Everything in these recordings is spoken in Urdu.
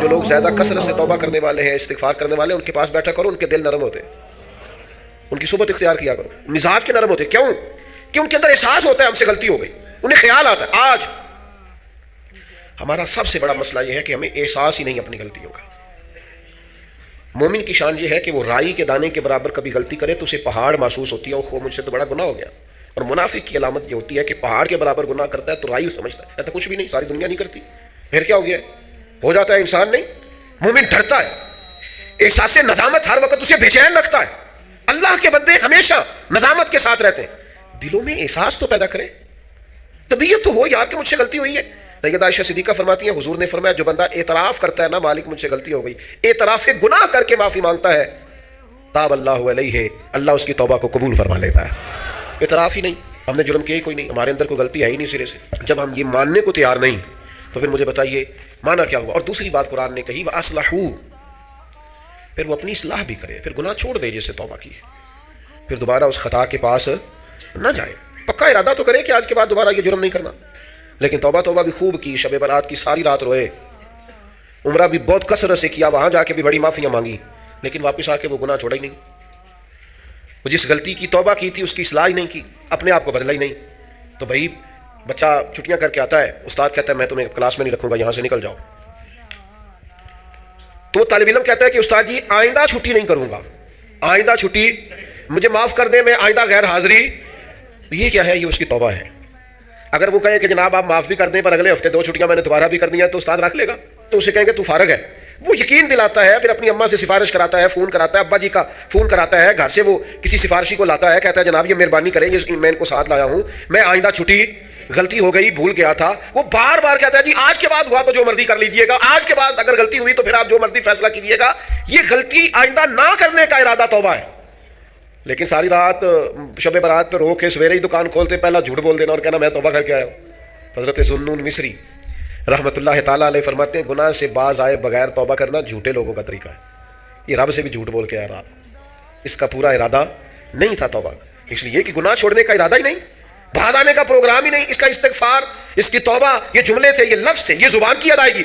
جو لوگ زیادہ کثرت سے توبہ کرنے والے ہیں، استغفار کرنے والے ہیں، ان کے پاس بیٹھا کرو، ان کے دل نرم ہوتے ہیں، ان کی صحبت اختیار کیا کرو، مزاج کے نرم ہوتے ہیں. کیوں؟ کہ ان کے اندر احساس ہوتا ہے ہم سے غلطی ہو گئی، انہیں خیال آتا ہے. آج ہمارا سب سے بڑا مسئلہ یہ ہے کہ ہمیں احساس ہی نہیں اپنی غلطیوں کا. مومن کی شان یہ ہے کہ وہ رائی کے دانے کے برابر کبھی غلطی کرے تو اسے پہاڑ محسوس ہوتی ہے، وہ مجھ سے تو بڑا گناہ ہو گیا. اور منافق کی علامت یہ ہوتی ہے کہ پہاڑ کے برابر گناہ کرتا ہے تو رائی سمجھتا ہے، کہتا کچھ بھی نہیں، ساری دنیا نہیں کرتی، پھر کیا ہو گیا؟ ہو جاتا ہے انسان. نہیں، مومن ڈرتا ہے، احساس ندامت ہر وقت اسے بے چین رکھتا ہے. اللہ کے بندے ہمیشہ ندامت کے ساتھ رہتے ہیں. دلوں میں احساس تو پیدا کریں، طبیعت تو ہو یار کہ مجھ سے غلطی ہوئی ہے. سیدہ عائشہ صدیقہ فرماتی ہیں حضور نے فرمایا جو بندہ اعتراف کرتا ہے نا مالک مجھ سے غلطی ہو گئی، اعتراف گناہ کر کے معافی مانگتا ہے، تاب اللہ علیہ، اللہ اس کی توبہ کو قبول فرما لیتا ہے. اعتراف ہی نہیں، ہم نے جرم کیا ہی کوئی نہیں، ہمارے اندر کوئی غلطی ہے ہی نہیں سرے سے. جب ہم یہ ماننے کو تیار نہیں تو پھر مجھے بتائیے مانا کیا ہوا؟ اور دوسری بات قرآن نے کہی وَأَصْلَحُوا، پھر وہ اپنی اصلاح بھی کرے، پھر گناہ چھوڑ دے جس سے توبہ کی، پھر دوبارہ اس خطا کے پاس نہ جائے. پکا ارادہ تو کرے کہ آج کے بعد دوبارہ یہ جرم نہیں کرنا، لیکن توبہ بھی خوب کی، شب برات کی ساری رات روئے، عمرہ بھی بہت کثرت سے کیا، وہاں جا کے بھی بڑی معافیاں مانگی، لیکن واپس آ کے وہ گناہ چھوڑا ہی نہیں. وہ جس غلطی کی توبہ کی تھی اس کی اصلاح ہی نہیں کی، اپنے آپ کو بدلا ہی نہیں. تو بھائی بچہ چھٹیاں کر کے آتا ہے، استاد کہتا ہے میں تمہیں کلاس میں نہیں رکھوں گا، یہاں سے نکل جاؤ. تو طالب علم کہتا ہے کہ استاد جی آئندہ چھٹی نہیں کروں گا، آئندہ چھٹی مجھے معاف کر دیں، میں آئندہ غیر حاضری. یہ کیا ہے؟ یہ اس کی توبہ ہے. اگر وہ کہے کہ جناب آپ معاف بھی کر دیں پر اگلے ہفتے 2 چھٹیاں میں نے دوبارہ بھی کر دی ہیں، تو استاد رکھ لے گا، تو اسے کہیں گے تو فارغ ہے. وہ یقین دلاتا ہے، پھر اپنی اماں سے سفارش کراتا ہے، فون کراتا ہے، ابا جی کا فون کراتا ہے، گھر سے وہ کسی سفارشی کو لاتا ہے، کہتا ہے جناب یہ مہربانی کریں، یہ میں ان کو ساتھ لایا ہوں، میں آئندہ چھٹی غلطی ہو گئی، بھول گیا تھا. وہ بار بار کہتا ہے جی آج کے بعد ہوا تو جو مرضی کر لیجئے گا، آج کے بعد اگر غلطی ہوئی تو پھر آپ جو مرضی فیصلہ کیجئے گا. یہ غلطی آئندہ نہ کرنے کا ارادہ توبہ ہے. لیکن ساری رات شب برات پہ رو کے سویرے ہی دکان کھولتے پہلا جھوٹ بول دینا اور کہنا میں توبہ کر کے آیا ہوں. حضرت ذوالنون مصری رحمۃ اللہ تعالیٰ علیہ فرماتے ہیں گناہ سے باز آئے بغیر توبہ کرنا جھوٹے لوگوں کا طریقہ ہے. یہ رب سے بھی جھوٹ بول کے آیا رہا، اس کا پورا ارادہ نہیں تھا توبہ کا. اس لیے کہ گناہ چھوڑنے کا ارادہ ہی نہیں، بھاگ آنے کا پروگرام ہی نہیں. اس کا استغفار، اس کی توبہ، یہ جملے تھے، یہ لفظ تھے، یہ زبان کی ادائیگی،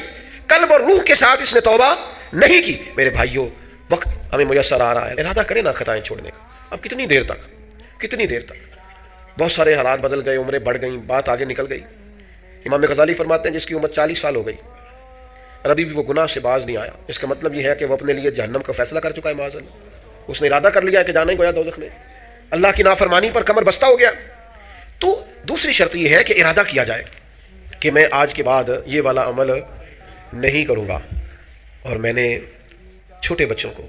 قلب اور روح کے ساتھ اس نے توبہ نہیں کی. میرے بھائیوں وقت ہمیں میسر آ رہا ہے، ارادہ کریں نا خطائیں چھوڑنے کا. اب کتنی دیر تک بہت سارے حالات بدل گئے، عمریں بڑھ گئیں، بات آگے نکل گئی. امام غزالی فرماتے ہیں جس کی عمر 40 سال ہو گئی اور ابھی بھی وہ گناہ سے باز نہیں آیا، اس کا مطلب یہ ہے کہ وہ اپنے لیے جہنم کا فیصلہ کر چکا ہے. معاذ اللہ، اس نے ارادہ کر لیا ہے کہ جانا ہی گویا دوزخ میں، اللہ کی نافرمانی پر کمر بستہ ہو گیا. تو دوسری شرط یہ ہے کہ ارادہ کیا جائے کہ میں آج کے بعد یہ والا عمل نہیں کروں گا. اور میں نے چھوٹے بچوں کو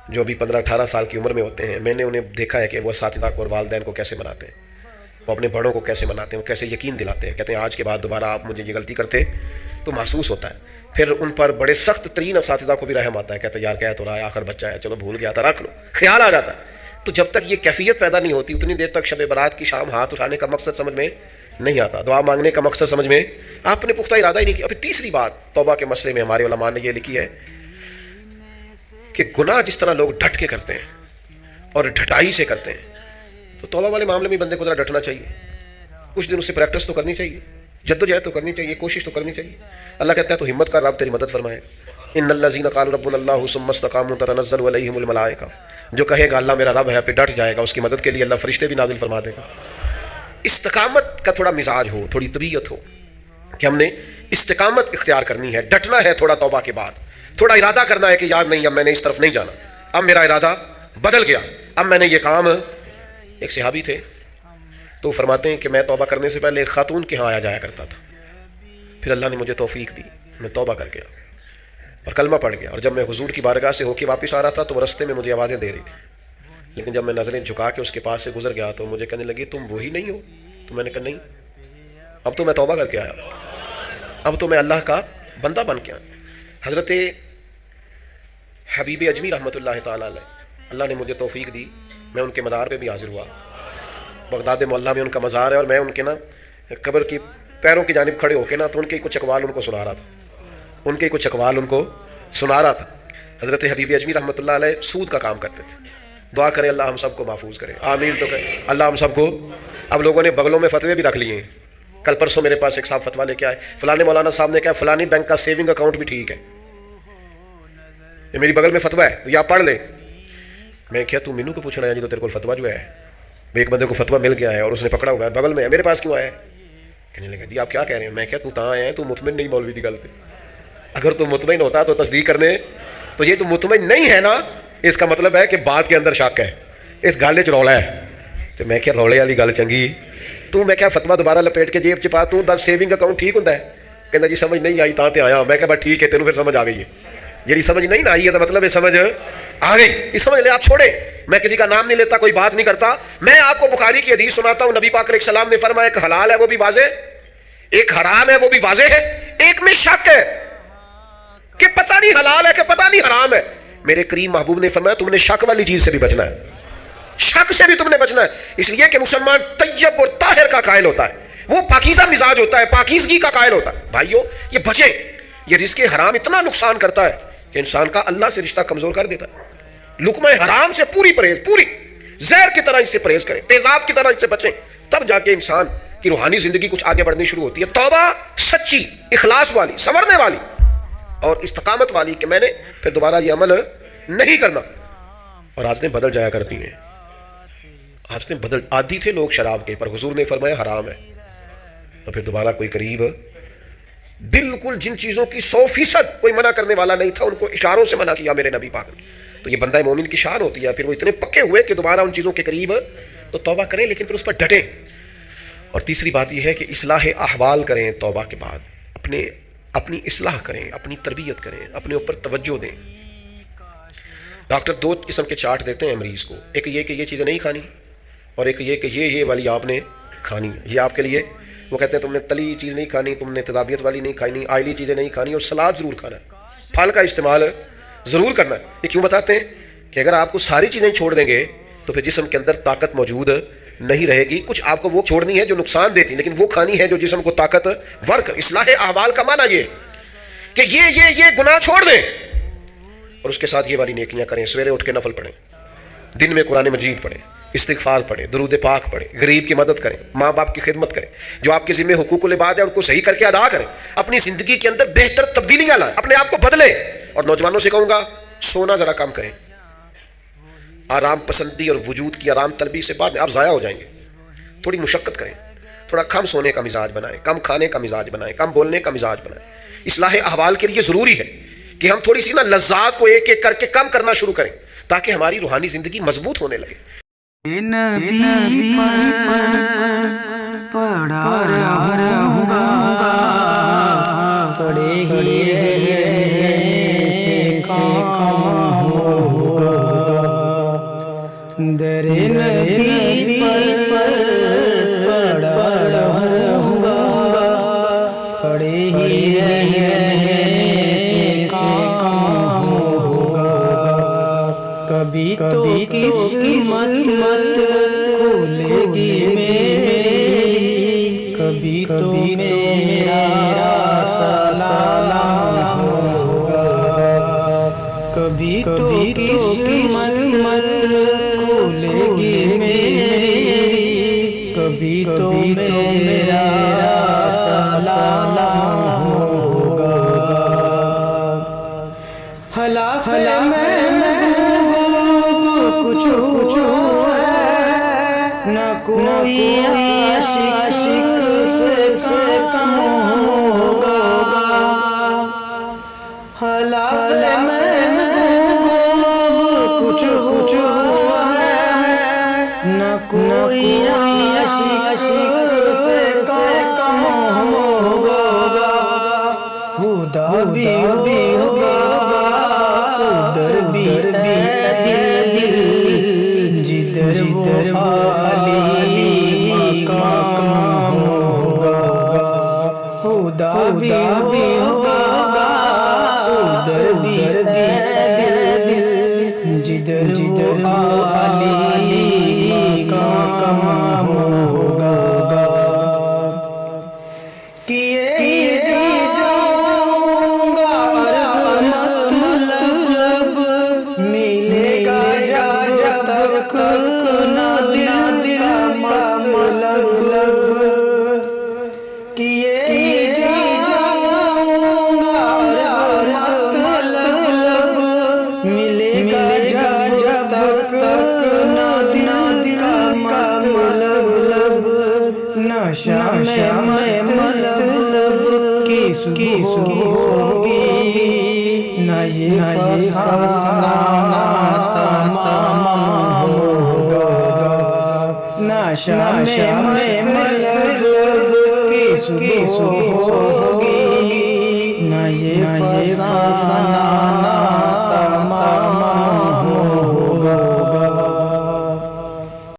جو ابھی 15-18 سال کی عمر میں ہوتے ہیں، میں نے انہیں دیکھا ہے کہ وہ اساتذہ کو اور والدین کو کیسے مناتے ہیں، وہ اپنے بڑوں کو کیسے مناتے ہیں، وہ کیسے یقین دلاتے ہیں. کہتے ہیں آج کے بعد دوبارہ آپ مجھے یہ غلطی کرتے تو محسوس ہوتا ہے. پھر ان پر بڑے سخت ترین اساتذہ کو بھی رحم آتا ہے، کہتے ہیں یار کہہ تو رہا ہے، آخر بچہ ہے، چلو بھول گیا تھا، رکھ لو، خیال آ جاتا ہے. تو جب تک یہ کیفیت پیدا نہیں ہوتی اتنی دیر تک شب برات کی شام ہاتھ اٹھانے کا مقصد سمجھ میں نہیں آتا، دعا مانگنے کا مقصد سمجھ میں آپ نے پختہ ارادہ ہی نہیں کیا. پھر تیسری بات توبہ کے مسئلے میں ہمارے علماء نے یہ لکھی ہے کہ گناہ جس طرح لوگ ڈٹ کے کرتے ہیں اور ڈھٹائی سے کرتے ہیں، تو توبہ والے معاملے میں بندے کو ذرا ڈٹنا چاہیے. کچھ دن اس سے پریکٹس تو کرنی چاہیے، جدوجہد تو کرنی چاہیے، کوشش تو کرنی چاہیے. اللہ کہتا ہے تو ہمت کر، رب تیری مدد فرمائے. ان الذین قالوا ربنا اللہ ثم استقاموا تتنزل علیہم الملائکہ، جو کہے گا اللہ میرا رب ہے، پہ ڈٹ جائے گا، اس کی مدد کے لیے اللہ فرشتے بھی نازل فرما دے گا. استقامت کا تھوڑا مزاج ہو، تھوڑی طبیعت ہو کہ ہم نے استقامت اختیار کرنی ہے، ڈٹنا ہے. تھوڑا توبہ کے بعد تھوڑا ارادہ کرنا ہے کہ یار نہیں، اب میں نے اس طرف نہیں جانا، اب میرا ارادہ بدل گیا، اب میں نے یہ کام. ایک صحابی تھے تو فرماتے ہیں کہ میں توبہ کرنے سے پہلے ایک خاتون کے ہاں آیا جایا کرتا تھا، پھر اللہ نے مجھے توفیق دی، میں توبہ کر گیا اور کلمہ پڑھ گیا. اور جب میں حضور کی بارگاہ سے ہو کے واپس آ رہا تھا تو وہ رستے میں مجھے آوازیں دے رہی تھی، لیکن جب میں نظریں جھکا کے اس کے پاس سے گزر گیا تو مجھے کہنے لگی تم وہی نہیں ہو. تو میں نے کہا نہیں، اب تو میں توبہ کر کے آیا، اب تو میں اللہ کا بندہ بن کے آیا. حضرت حبیب اجمی رحمۃ اللہ تعالیٰ علیہ، اللہ نے مجھے توفیق دی، میں ان کے مزار پہ بھی حاضر ہوا. بغداد معلیٰ میں ان کا مزار ہے اور میں ان کے نا قبر کی پیروں کی جانب کھڑے ہو کے نا تو ان کے کچھ اقوال ان کو سنا رہا تھا. حضرت حبیب اجمی رحمۃ اللہ علیہ سود کا کام کرتے تھے. دعا کریں اللہ ہم سب کو محفوظ کرے، آمین. تو کہ اللہ ہم سب کو. اب لوگوں نے بغلوں میں فتوے بھی رکھ لیے ہیں. کل پرسوں میرے پاس ایک صاحب فتویٰ لے کے آئے، فلانے مولانا صاحب نے کہا فلانی بینک کا سیونگ اکاؤنٹ بھی ٹھیک ہے، یہ میری بغل میں فتویٰ ہے تو یہ آپ پڑھ لیں. میں کیا تو مینو کو پوچھنا ہے جی تو تیرے کو فتویٰ جو ہے ایک بندے کو فتویٰ مل گیا ہے اور اس نے پکڑا ہوا ہے بغل میں ہے, میرے پاس کیوں آیا ہے؟ کہنے لگا جی آپ کیا کہہ رہے ہیں؟ میں کیا تو تاں آیا ہے تو مطمئن نہیں مولوی دی گل پہ. اگر تو مطمئن ہوتا تو تصدیق کرنے, تو یہ تو مطمئن نہیں ہے نا, اس کا مطلب ہے کہ بات کے اندر شک ہے, اس گل چ رولا ہے. تو میں کیا رولے والی گل چنگی, تو میں کیا فتویٰ دوبارہ لپیٹ کے جیب چ پا, تو دس سیونگ اکاؤنٹ ٹھیک ہوتا ہے؟ کہنا جی سمجھ نہیں آئی تاں تے آیا. میں کہا بس ٹھیک ہے تینوں پھر سمجھ آ گئی ہے. جی سمجھ نہیں نہ آئی ہے تو مطلب یہ سمجھ آ گئی, یہ سمجھ لے آپ چھوڑے. میں کسی کا نام نہیں لیتا, کوئی بات نہیں کرتا. میں آپ کو بخاری کی حدیث سناتا ہوں. نبی پاک علیہ السلام نے فرمایا ایک حلال ہے وہ بھی واضح, ایک حرام ہے وہ بھی واضح ہے, ایک میں شک ہے کہ پتہ نہیں حلال ہے کہ پتہ نہیں حرام ہے. میرے کریم محبوب نے فرمایا تم نے شک والی چیز سے بھی بچنا ہے, شک سے بھی تم نے بچنا ہے. اس لیے کہ مسلمان طیب اور طاہر کا قائل ہوتا ہے, وہ پاکیزہ مزاج ہوتا ہے, پاکیزگی کا قائل ہوتا ہے. بھائیو یہ بچیں, یہ رزق حرام اتنا نقصان کرتا ہے کہ انسان کا اللہ سے رشتہ کمزور کر دیتا ہے. لقمہ حرام سے پوری پرہیز, پوری زہر کی طرح اس سے پرہیز کریں, تیزاب کی طرح اس سے بچیں, تب جا کے انسان کی روحانی زندگی کچھ آگے بڑھنی شروع ہوتی ہے. توبہ سچی, اخلاص والی, سنورنے والی اور استقامت والی کہ میں نے پھر دوبارہ یہ عمل نہیں کرنا. اور عادتیں بدل جایا کرتی ہیں, عادتیں بدل. عادی تھے لوگ شراب کے, پر حضور نے فرمایا حرام ہے, تو پھر دوبارہ کوئی قریب بالکل جن چیزوں کی 100% کوئی منع کرنے والا نہیں تھا ان کو اشاروں سے منع کیا میرے نبی پاک نے. تو یہ بندہ مومن کی شان ہوتی ہے. پھر وہ اتنے پکے ہوئے کہ دوبارہ ان چیزوں کے قریب تو توبہ کریں, لیکن پھر اس پر ڈٹیں. اور تیسری بات یہ ہے کہ اصلاح احوال کریں توبہ کے بعد, اپنی اصلاح کریں, اپنی تربیت کریں, اپنے اوپر توجہ دیں. ڈاکٹر 2 قسم کے چارٹ دیتے ہیں مریض کو, ایک یہ کہ یہ چیزیں نہیں کھانی, اور ایک یہ کہ یہ والی آپ نے کھانی, یہ آپ کے لیے. وہ کہتے ہیں تم نے تلی چیز نہیں کھانی, تم نے تیزابیت والی نہیں کھانی, آئلی چیزیں نہیں کھانی, اور سلاد ضرور کھانا ہے, پھل کا استعمال ضرور کرنا ہے. یہ کیوں بتاتے ہیں کہ اگر آپ کو ساری چیزیں چھوڑ دیں گے تو پھر جسم کے اندر طاقت موجود نہیں رہے گی. کچھ آپ کو وہ چھوڑنی ہے جو نقصان دیتی, لیکن وہ کھانی ہے جو جسم کو طاقت ور کر. اصلاح احوال کا معنی یہ کہ یہ گناہ چھوڑ دیں اور اس کے ساتھ یہ والی نیکیاں کریں. سویرے اٹھ کے نفل پڑھیں, دن میں قرآن مجید پڑھیں, استغفار پڑھیں, درود پاک پڑھیں, غریب کی مدد کریں, ماں باپ کی خدمت کریں, جو آپ کے ذمہ حقوق العباد ہے ان کو صحیح کر کے ادا کریں. اپنی زندگی کے اندر بہتر تبدیلیاں لائیں, اپنے آپ کو بدلیں. اور نوجوانوں سے کہوں گا سونا ذرا کم کریں, آرام پسندی اور وجود کی آرام طلبی سے بعد میں آپ ضائع ہو جائیں گے. تھوڑی مشقت کریں, تھوڑا کم سونے کا مزاج بنائیں, کم کھانے کا مزاج بنائیں, کم بولنے کا مزاج بنائیں. اصلاح احوال کے لیے ضروری ہے کہ ہم تھوڑی سی لذات کو ایک ایک کر کے کم کرنا شروع کریں تاکہ ہماری روحانی زندگی مضبوط ہونے لگے. نبی پر پڑھا رہوں گا, پڑھے ہی سے کام ہوگا. در نبی پر پڑھا رہوں گا, پڑھے ہی سے کام ہوگا. کبھی تو قسمت کھولے گی میری, کبھی تو میرا سلام ہوگا. کبھی تو قسمت کھولے گی میری, کبھی تو میرا سلام ہوگا. حلاف میں کچھ نہ کوئی عاشق سے کم ہوگا. حلاف میں کچھ نہ کوئی عاشق سے کم ہوگا. خدا بھی ہوگا, ادھر بھی دل, جدھر وہ علی مقام ہوگا. خدا بھی ہوگا, ادھر بھی دل, جدھر وہ علی مقام ہوگا. کیے جاؤں گا مطلب, ملے گا جب تک نہ دل کا مطلب. کیے جاؤں گا مطلب, نشہ میں مطلب کی صبح ہوگی، نہ یہ فسانہ تمام ہوگا، نشہ میں مطلب کی صبح ہوگی، نہ یہ فسانہ